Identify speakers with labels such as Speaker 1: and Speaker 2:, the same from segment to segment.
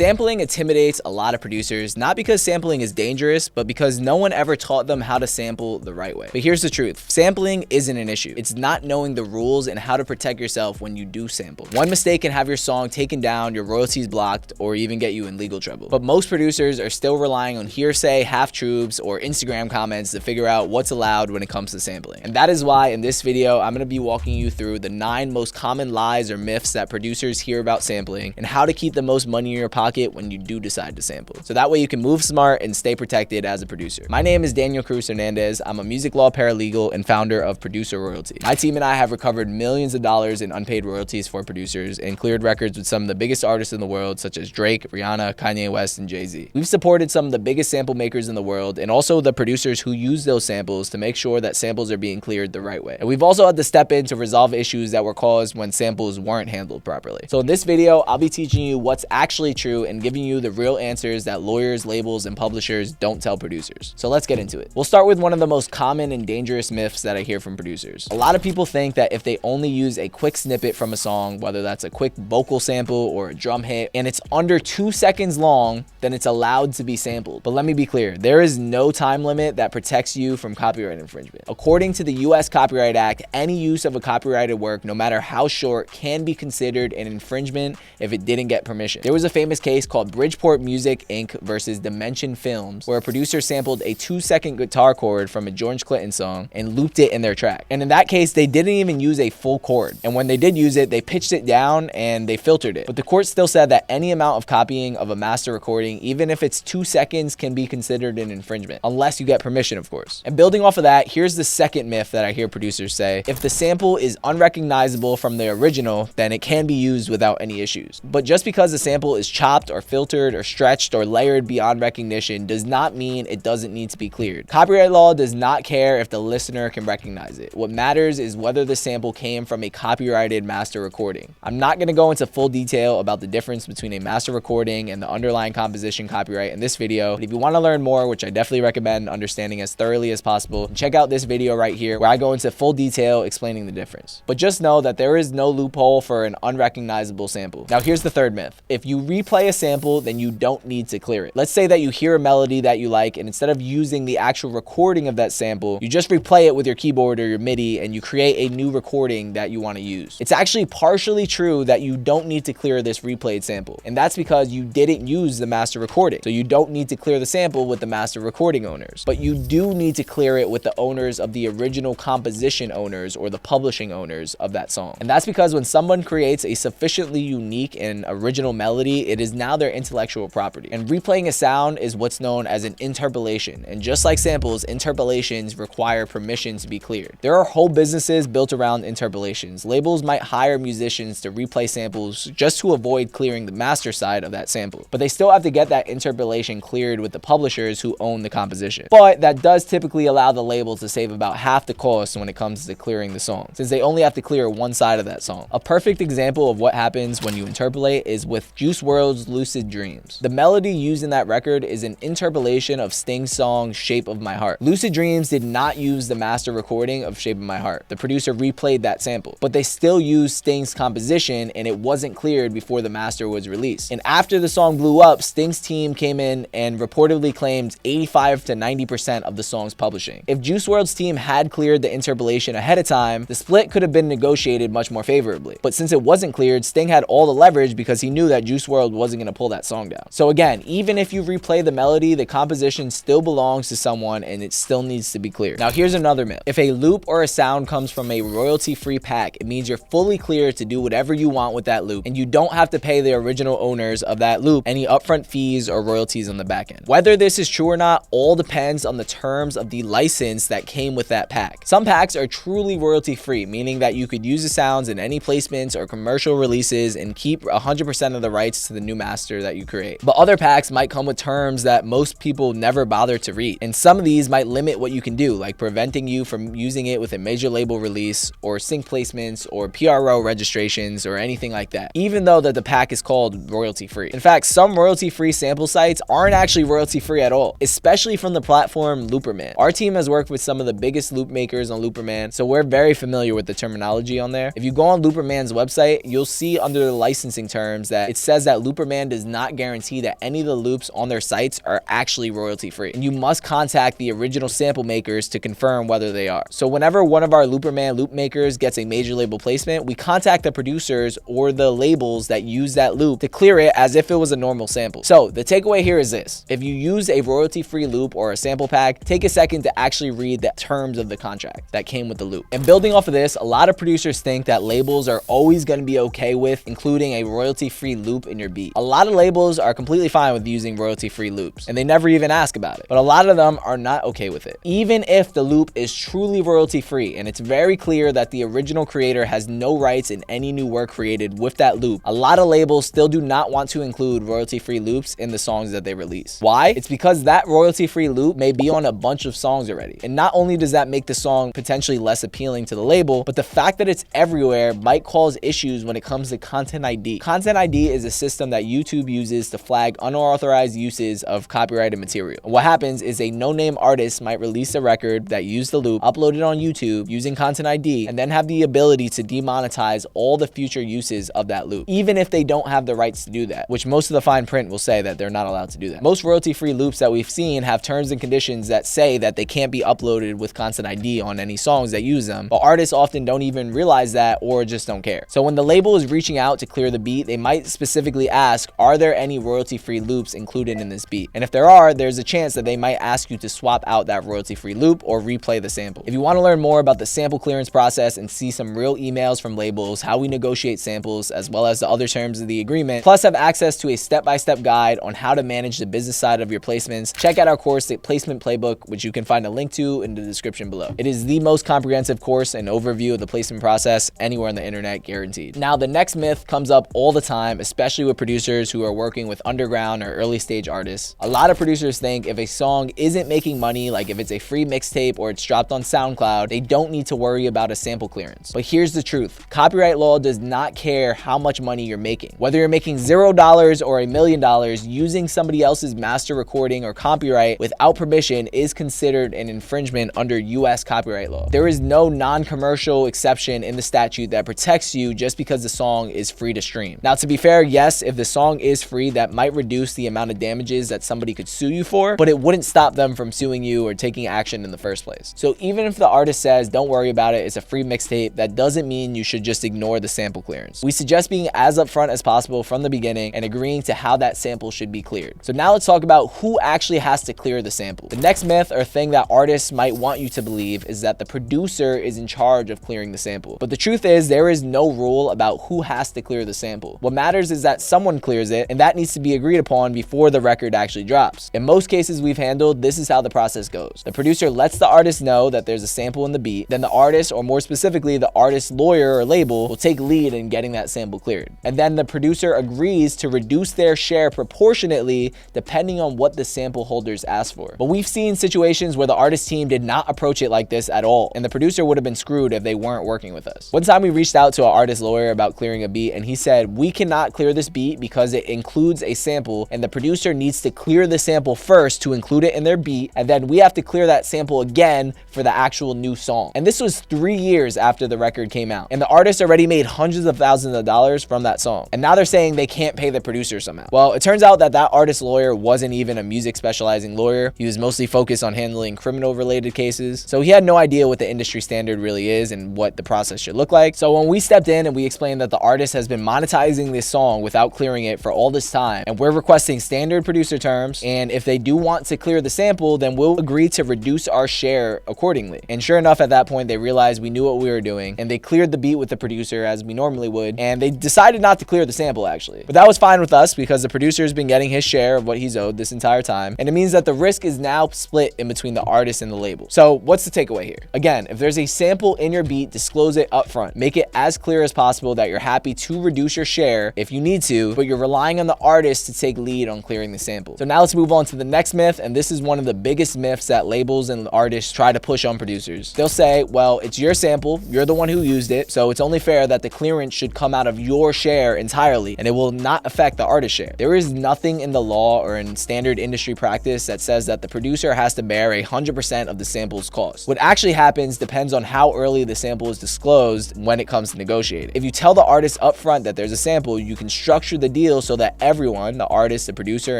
Speaker 1: Sampling intimidates a lot of producers, not because sampling is dangerous, but because no one ever taught them how to sample the right way. But here's the truth. Sampling isn't an issue. It's not knowing the rules and how to protect yourself when you do sample. One mistake can have your song taken down, your royalties blocked, or even get you in legal trouble. But most producers are still relying on hearsay, half-truths, or Instagram comments to figure out what's allowed when it comes to sampling. And that is why in this video, I'm going to be walking you through the 9 most common lies or myths that producers hear about sampling and how to keep the most money in your pocket when you do decide to sample. So that way you can move smart and stay protected as a producer. My name is Daniel Cruz Hernandez. I'm a music law paralegal and founder of Producer Royalty. My team and I have recovered millions of dollars in unpaid royalties for producers and cleared records with some of the biggest artists in the world, such as Drake, Rihanna, Kanye West, and Jay-Z. We've supported some of the biggest sample makers in the world and also the producers who use those samples to make sure that samples are being cleared the right way. And we've also had to step in to resolve issues that were caused when samples weren't handled properly. So in this video, I'll be teaching you what's actually true and giving you the real answers that lawyers, labels, and publishers don't tell producers. So let's get into it. We'll start with one of the most common and dangerous myths that I hear from producers. A lot of people think that if they only use a quick snippet from a song, whether that's a quick vocal sample or a drum hit, and it's under 2 seconds long, then it's allowed to be sampled. But let me be clear, there is no time limit that protects you from copyright infringement. According to the US Copyright Act, any use of a copyrighted work, no matter how short, can be considered an infringement if it didn't get permission. There was a famous case called Bridgeport Music Inc. versus Dimension Films, where a producer sampled a 2-second guitar chord from a George Clinton song and looped it in their track. And in that case, they didn't even use a full chord. And when they did use it, they pitched it down and they filtered it. But the court still said that any amount of copying of a master recording, even if it's 2 seconds, can be considered an infringement, unless you get permission, of course. And building off of that, here's the second myth that I hear producers say. If the sample is unrecognizable from the original, then it can be used without any issues. But just because the sample is chopped or filtered or stretched or layered beyond recognition does not mean it doesn't need to be cleared. Copyright law does not care if the listener can recognize it. What matters is whether the sample came from a copyrighted master recording. I'm not going to go into full detail about the difference between a master recording and the underlying composition copyright in this video, but if you want to learn more, which I definitely recommend understanding as thoroughly as possible, check out this video right here where I go into full detail explaining the difference. But just know that there is no loophole for an unrecognizable sample. Now here's the third myth. If you replay a sample, then you don't need to clear it. Let's say that you hear a melody that you like, and instead of using the actual recording of that sample, you just replay it with your keyboard or your MIDI and you create a new recording that you want to use. It's actually partially true that you don't need to clear this replayed sample, and that's because you didn't use the master recording. So you don't need to clear the sample with the master recording owners, but you do need to clear it with the owners of the original composition owners or the publishing owners of that song. And that's because when someone creates a sufficiently unique and original melody, it is now their intellectual property. And replaying a sound is what's known as an interpolation. And just like samples, interpolations require permission to be cleared. There are whole businesses built around interpolations. Labels might hire musicians to replay samples just to avoid clearing the master side of that sample, but they still have to get that interpolation cleared with the publishers who own the composition. But that does typically allow the label to save about half the cost when it comes to clearing the song, since they only have to clear one side of that song. A perfect example of what happens when you interpolate is with Juice WRLD's Lucid Dreams. The melody used in that record is an interpolation of Sting's song Shape of My Heart. Lucid Dreams did not use the master recording of Shape of My Heart. The producer replayed that sample, but they still used Sting's composition and it wasn't cleared before the master was released. And after the song blew up, Sting's team came in and reportedly claimed 85 to 90% of the song's publishing. If Juice WRLD's team had cleared the interpolation ahead of time, the split could have been negotiated much more favorably. But since it wasn't cleared, Sting had all the leverage because he knew that Juice WRLD wasn't going to pull that song down. So again, even if you replay the melody, the composition still belongs to someone and it still needs to be cleared. Now here's another myth. If a loop or a sound comes from a royalty-free pack, it means you're fully clear to do whatever you want with that loop, and you don't have to pay the original owners of that loop any upfront fees or royalties on the back end. Whether this is true or not all depends on the terms of the license that came with that pack. Some packs are truly royalty-free, meaning that you could use the sounds in any placements or commercial releases and keep 100% of the rights to the new master that you create. But other packs might come with terms that most people never bother to read, and some of these might limit what you can do, like preventing you from using it with a major label release or sync placements or PRO registrations or anything like that, even though that the pack is called royalty-free. In fact, some royalty-free sample sites aren't actually royalty-free at all, especially from the platform Looperman. Our team has worked with some of the biggest loop makers on Looperman, so we're very familiar with the terminology on there. If you go on Looperman's website, you'll see under the licensing terms that it says that Looperman demand does not guarantee that any of the loops on their sites are actually royalty free, and you must contact the original sample makers to confirm whether they are. So whenever one of our Looperman loop makers gets a major label placement, we contact the producers or the labels that use that loop to clear it as if it was a normal sample. So the takeaway here is this: if you use a royalty free loop or a sample pack, take a second to actually read the terms of the contract that came with the loop. And building off of this, a lot of producers think that labels are always going to be okay with including a royalty free loop in your beat. A lot of labels are completely fine with using royalty free loops, and they never even ask about it. But a lot of them are not okay with it. Even if the loop is truly royalty free and it's very clear that the original creator has no rights in any new work created with that loop, a lot of labels still do not want to include royalty free loops in the songs that they release. Why? It's because that royalty free loop may be on a bunch of songs already. And not only does that make the song potentially less appealing to the label, but the fact that it's everywhere might cause issues when it comes to Content ID. Content ID is a system that YouTube uses to flag unauthorized uses of copyrighted material. And what happens is a no-name artist might release a record that used the loop, upload it on YouTube using Content ID, and then have the ability to demonetize all the future uses of that loop, even if they don't have the rights to do that, which most of the fine print will say that they're not allowed to do that. Most royalty-free loops that we've seen have terms and conditions that say that they can't be uploaded with Content ID on any songs that use them, but artists often don't even realize that or just don't care. So when the label is reaching out to clear the beat, they might specifically ask, are there any royalty-free loops included in this beat? And if there are, there's a chance that they might ask you to swap out that royalty-free loop or replay the sample. If you want to learn more about the sample clearance process and see some real emails from labels, how we negotiate samples, as well as the other terms of the agreement, plus have access to a step-by-step guide on how to manage the business side of your placements, check out our course, the Placement Playbook, which you can find a link to in the description below. It is the most comprehensive course and overview of the placement process anywhere on the internet, guaranteed. Now, the next myth comes up all the time, especially with producers who are working with underground or early stage artists. A lot of producers think if a song isn't making money, like if it's a free mixtape or it's dropped on SoundCloud, they don't need to worry about a sample clearance. But here's the truth: copyright law does not care how much money you're making. Whether you're making $0 or $1 million, using somebody else's master recording or copyright without permission is considered an infringement under US copyright law. There is no non-commercial exception in the statute that protects you just because the song is free to stream. Now, to be fair, yes, if the song is free, that might reduce the amount of damages that somebody could sue you for, but it wouldn't stop them from suing you or taking action in the first place. So even if the artist says, don't worry about it, it's a free mixtape, that doesn't mean you should just ignore the sample clearance. We suggest being as upfront as possible from the beginning and agreeing to how that sample should be cleared. So now let's talk about who actually has to clear the sample. The next myth or thing that artists might want you to believe is that the producer is in charge of clearing the sample. But the truth is, there is no rule about who has to clear the sample. What matters is that someone clears it, and that needs to be agreed upon before the record actually drops. In most cases we've handled, this is how the process goes. The producer lets the artist know that there's a sample in the beat, then the artist, or more specifically the artist's lawyer or label, will take lead in getting that sample cleared. And then the producer agrees to reduce their share proportionately depending on what the sample holders ask for. But we've seen situations where the artist team did not approach it like this at all, and the producer would have been screwed if they weren't working with us. One time we reached out to an artist lawyer about clearing a beat, and he said, we cannot clear this beat because it includes a sample, and the producer needs to clear the sample first to include it in their beat, and then we have to clear that sample again for the actual new song. And this was 3 years after the record came out, and the artist already made hundreds of thousands of dollars from that song. And now they're saying they can't pay the producer somehow. Well, it turns out that that artist lawyer wasn't even a music specializing lawyer. He was mostly focused on handling criminal related cases. So he had no idea what the industry standard really is and what the process should look like. So when we stepped in and we explained that the artist has been monetizing this song without clearing it for all this time, and we're requesting standard producer terms, and if they do want to clear the sample, then we'll agree to reduce our share accordingly. And sure enough, at that point, they realized we knew what we were doing, and they cleared the beat with the producer as we normally would, and they decided not to clear the sample actually. But that was fine with us because the producer has been getting his share of what he's owed this entire time, and it means that the risk is now split in between the artist and the label. So what's the takeaway here? Again, if there's a sample in your beat, disclose it up front. Make it as clear as possible that you're happy to reduce your share if you need to, but you're relying on the artist to take lead on clearing the sample. So now let's move on to the next myth, and this is one of the biggest myths that labels and artists try to push on producers. They'll say, well, it's your sample, you're the one who used it, so it's only fair that the clearance should come out of your share entirely, and it will not affect the artist share. There is nothing in the law or in standard industry practice that says that the producer has to bear 100% of the sample's cost. What actually happens depends on how early the sample is disclosed when it comes to negotiating. If you tell the artist up front that there's a sample, you can structure the deal so that everyone, the artist, the producer,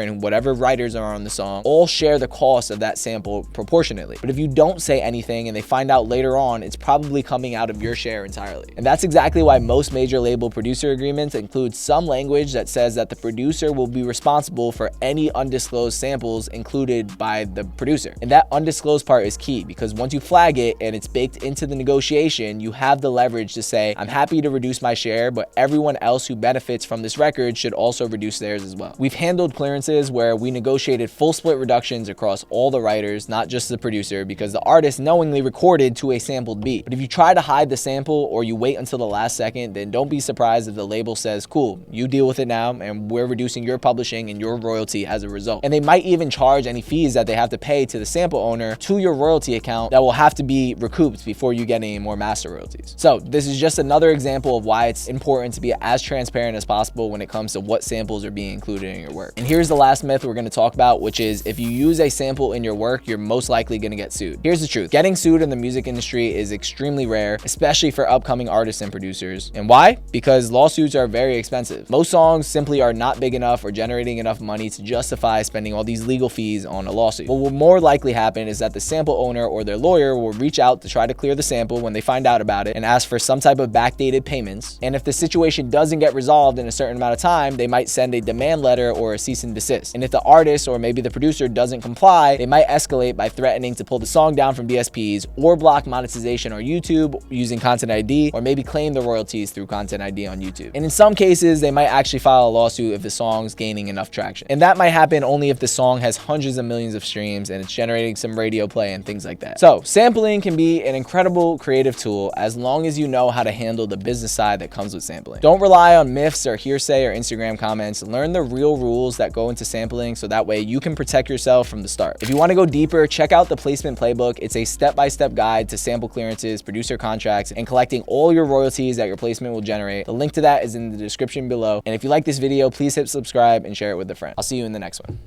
Speaker 1: and whatever writers are on the song, all share the cost of that sample proportionately. But if you don't say anything and they find out later on, it's probably coming out of your share entirely. And that's exactly why most major label producer agreements include some language that says that the producer will be responsible for any undisclosed samples included by the producer. And that undisclosed part is key, because once you flag it and it's baked into the negotiation, you have the leverage to say, I'm happy to reduce my share, but everyone else who benefits from this record should also reduce theirs as well. We've handled clearances where we negotiated full split reductions across all the writers, not just the producer, because the artist knowingly recorded to a sampled beat. But if you try to hide the sample or you wait until the last second, then don't be surprised if the label says, cool, you deal with it now, and we're reducing your publishing and your royalty as a result. And they might even charge any fees that they have to pay to the sample owner to your royalty account that will have to be recouped before you get any more master royalties. So this is just another example of why it's important to be as transparent as possible when it comes to what samples are being included in your work. And here's the last myth we're going to talk about, which is if you use a sample in your work, you're most likely going to get sued. Here's the truth. Getting sued in the music industry is extremely rare, especially for upcoming artists and producers. And why? Because lawsuits are very expensive. Most songs simply are not big enough or generating enough money to justify spending all these legal fees on a lawsuit. What will more likely happen is that the sample owner or their lawyer will reach out to try to clear the sample when they find out about it and ask for some type of backdated payments. And if the situation doesn't get resolved in a certain amount of time, they might send a demand letter or a cease and desist. And if the artist or maybe the producer doesn't comply, they might escalate by threatening to pull the song down from DSPs or block monetization on YouTube using Content ID, or maybe claim the royalties through Content ID on YouTube. And in some cases, they might actually file a lawsuit if the song's gaining enough traction. And that might happen only if the song has hundreds of millions of streams and it's generating some radio play and things like that. So sampling can be an incredible creative tool as long as you know how to handle the business side that comes with sampling. Don't rely on myths or hearsay or Instagram comments. Learn the real rules that go into sampling so that way you can protect yourself from the start. If you want to go deeper, check out the Placement Playbook. It's a step-by-step guide to sample clearances, producer contracts, and collecting all your royalties that your placement will generate. The link to that is in the description below. And if you like this video, please hit subscribe and share it with a friend. I'll see you in the next one.